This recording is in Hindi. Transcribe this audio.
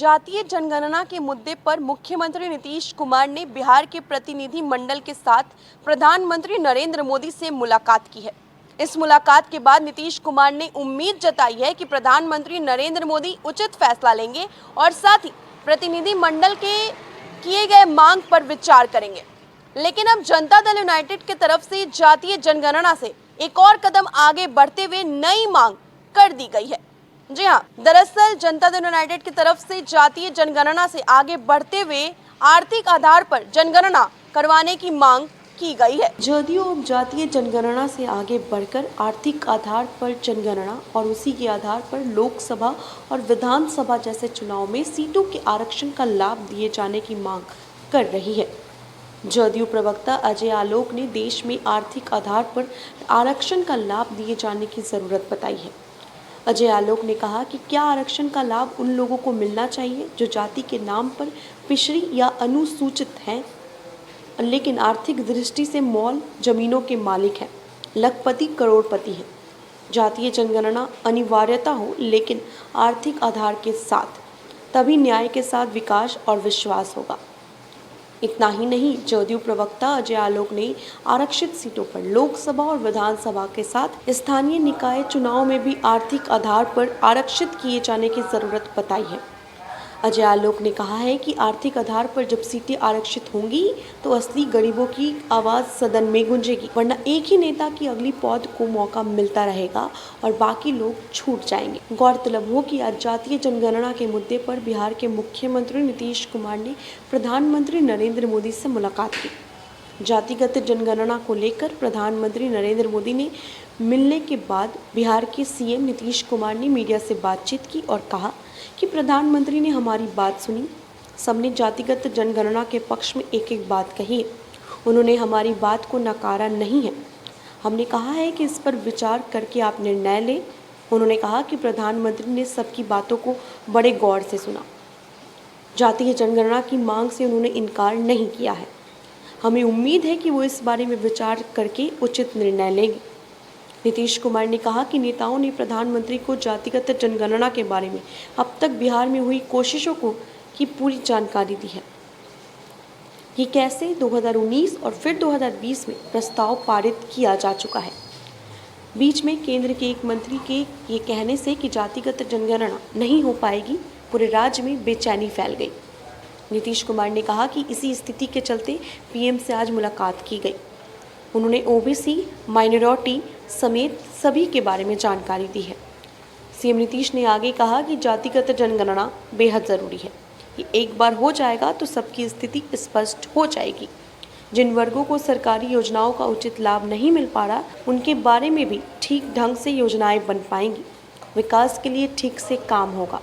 जातीय जनगणना के मुद्दे पर मुख्यमंत्री नीतीश कुमार ने बिहार के प्रतिनिधि मंडल के साथ प्रधानमंत्री नरेंद्र मोदी से मुलाकात की है। इस मुलाकात के बाद नीतीश कुमार ने उम्मीद जताई है कि प्रधानमंत्री नरेंद्र मोदी उचित फैसला लेंगे और साथ ही प्रतिनिधि मंडल के किए गए मांग पर विचार करेंगे। लेकिन अब जनता दल यूनाइटेड की तरफ से जातीय जनगणना से एक और कदम आगे बढ़ते हुए नई मांग कर दी गई है। जी हाँ, दरअसल जनता दल यूनाइटेड की तरफ से जातीय जनगणना से आगे बढ़ते हुए आर्थिक आधार पर जनगणना करवाने की मांग की गई है। जदयू अब जातीय जनगणना से आगे बढ़कर आर्थिक आधार पर जनगणना और उसी के आधार पर लोकसभा और विधानसभा जैसे चुनाव में सीटों के आरक्षण का लाभ दिए जाने की मांग कर रही है। जदयू प्रवक्ता अजय आलोक ने देश में आर्थिक आधार पर आरक्षण का लाभ दिए जाने की जरूरत बताई है। अजय आलोक ने कहा कि क्या आरक्षण का लाभ उन लोगों को मिलना चाहिए जो जाति के नाम पर पिछड़ी या अनुसूचित हैं, लेकिन आर्थिक दृष्टि से मॉल जमीनों के मालिक हैं, लखपति करोड़पति हैं। जातीय जनगणना अनिवार्यता हो, लेकिन आर्थिक आधार के साथ, तभी न्याय के साथ विकास और विश्वास होगा। इतना ही नहीं, जदयू प्रवक्ता अजय आलोक ने आरक्षित सीटों पर लोकसभा और विधानसभा के साथ स्थानीय निकाय चुनाव में भी आर्थिक आधार पर आरक्षित किए जाने की जरूरत बताई है। अजय आलोक ने कहा है कि आर्थिक आधार पर जब सीटें आरक्षित होंगी तो असली गरीबों की आवाज़ सदन में गूंजेगी, वरना एक ही नेता की अगली पौध को मौका मिलता रहेगा और बाकी लोग छूट जाएंगे। गौरतलब हो कि आज जातीय जनगणना के मुद्दे पर बिहार के मुख्यमंत्री नीतीश कुमार ने प्रधानमंत्री नरेंद्र मोदी से मुलाकात की। जातिगत जनगणना को लेकर प्रधानमंत्री नरेंद्र मोदी ने मिलने के बाद बिहार के सीएम नीतीश कुमार ने मीडिया से बातचीत की और कहा कि प्रधानमंत्री ने हमारी बात सुनी। सबने जातिगत जनगणना के पक्ष में एक एक बात कही है। उन्होंने हमारी बात को नकारा नहीं है। हमने कहा है कि इस पर विचार करके आप निर्णय लें। उन्होंने कहा कि प्रधानमंत्री ने सबकी बातों को बड़े गौर से सुना। जातीय जनगणना की मांग से उन्होंने इनकार नहीं किया है। हमें उम्मीद है कि वो इस बारे में विचार करके उचित निर्णय लेंगे। नीतीश कुमार ने कहा कि नेताओं ने प्रधानमंत्री को जातिगत जनगणना के बारे में अब तक बिहार में हुई कोशिशों की पूरी जानकारी दी है कि कैसे 2019 और फिर 2020 में प्रस्ताव पारित किया जा चुका है। बीच में केंद्र के एक मंत्री के ये कहने से कि जातिगत जनगणना नहीं हो पाएगी, पूरे राज्य में बेचैनी फैल गई। नीतीश कुमार ने कहा कि इसी स्थिति के चलते पीएम से आज मुलाकात की गई। उन्होंने ओबीसी, माइनॉरिटी समेत सभी के बारे में जानकारी दी है। सीएम नीतीश ने आगे कहा कि जातिगत जनगणना बेहद ज़रूरी है। ये एक बार हो जाएगा तो सबकी स्थिति स्पष्ट हो जाएगी। जिन वर्गों को सरकारी योजनाओं का उचित लाभ नहीं मिल पा रहा, उनके बारे में भी ठीक ढंग से योजनाएं बन पाएंगी। विकास के लिए ठीक से काम होगा।